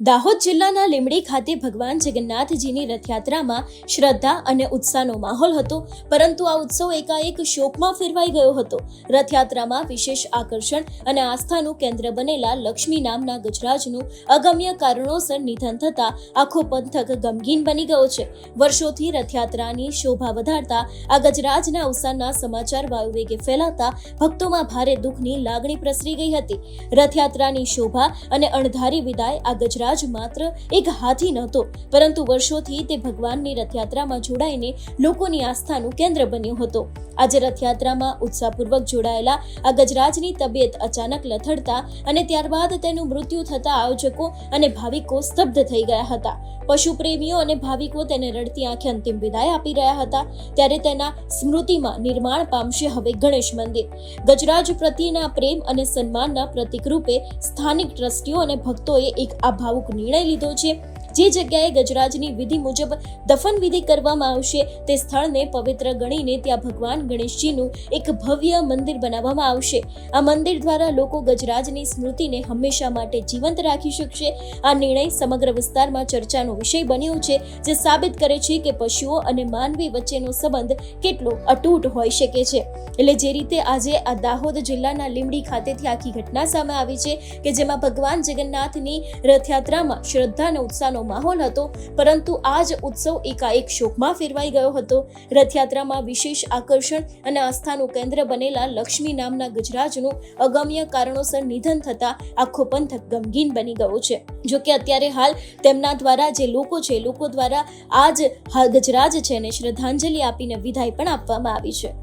દાહોદ જિલ્લાના લીંબડી ખાતે ભગવાન જગન્નાથજીની રથયાત્રામાં શ્રદ્ધા અને ઉત્સાહનો માહોલ હતો, પરંતુ આ ઉત્સવ એકાએક શોકમાં ફેરવાઈ ગયો હતો. રથયાત્રામાં વિશેષ આકર્ષણ અને આસ્થાનું કેન્દ્ર બનેલા લક્ષ્મી નામના ગજરાજનું અગમ્ય કારણોસર નિધન થતાં આખો પંથક ગમગીન બની ગયો છે. વર્ષોથી રથયાત્રાની શોભા વધારતા આ ગજરાજના અવસાનના સમાચાર વાયુવેગે ફેલાતા ભક્તોમાં ભારે દુઃખની લાગણી પ્રસરી ગઈ હતી. રથયાત્રાની શોભા અને અણધારી વિદાય આ ગજરાજ માત્ર એક હાથી નહોતો, પરંતુ વર્ષોથી તે ભગવાનની રથયાત્રામાં જોડાઈને લોકોની આસ્થાનું કેન્દ્ર બન્યો હતો. આજે રથયાત્રામાં ઉત્સાહપૂર્વક જોડાયેલા આ ગજરાજની તબિયત અચાનક લથડતા અને ત્યારબાદ તેનું મૃત્યુ થતા આયોજકો અને ભાવિકો સ્તબ્ધ થઈ ગયા હતા. પશુ પ્રેમીઓ અને ભાવિકો તેને રડતી આંખે અંતિમ વિદાય આપી રહ્યા હતા. ત્યારે તેના સ્મૃતિમાં નિર્માણ પામશે હવે ગણેશ મંદિર. ગજરાજ પ્રત્યેના પ્રેમ અને સન્માનના પ્રતીક રૂપે સ્થાનિક ટ્રસ્ટીઓ અને ભક્તોએ એક આ ભાવુક નિર્ણય લીધો છે. જે જગ્યાએ ગજરાજની વિધિ મુજબ દફન વિધિ કરવામાં આવશે તે સ્થળને પવિત્ર ગણીને ત્યાં ભગવાન ગણેશજીનું એક ભવ્ય મંદિર બનાવવામાં આવશે. આ મંદિર દ્વારા લોકો ગજરાજની સ્મૃતિને હંમેશા માટે જીવંત રાખી શકશે. આ નિર્ણય સમગ્ર વિસ્તારમાં ચર્ચાનો વિષય બન્યો છે, જે સાબિત કરે છે કે પશુઓ અને માનવી વચ્ચેનો સંબંધ કેટલો અતૂટ હોઈ શકે છે. એટલે જે રીતે આજે આ દાહોદ જિલ્લાના લીંબડી ખાતેથી આખી ઘટના સામે આવી છે કે જેમાં ભગવાન જગન્નાથની રથયાત્રામાં શ્રદ્ધા અને ઉત્સાહનો માહોલ હતો, પરંતુ આ જ ઉત્સવ એકાએક શોકમાં ફેરવાઈ ગયો હતો. રથયાત્રામાં વિશેષ આકર્ષણ અને આસ્થાનું કેન્દ્ર બનેલા લક્ષ્મી નામના ગજરાજનું અગમ્ય કારણોસર નિધન થતા આખો પંથક ગમગીન બની ગયો છે. જોકે અત્યારે હાલ તેમના દ્વારા જે લોકો દ્વારા આ જ ગજરાજ છે ને શ્રદ્ધાંજલિ આપીને વિદાય પણ આપવામાં આવી છે.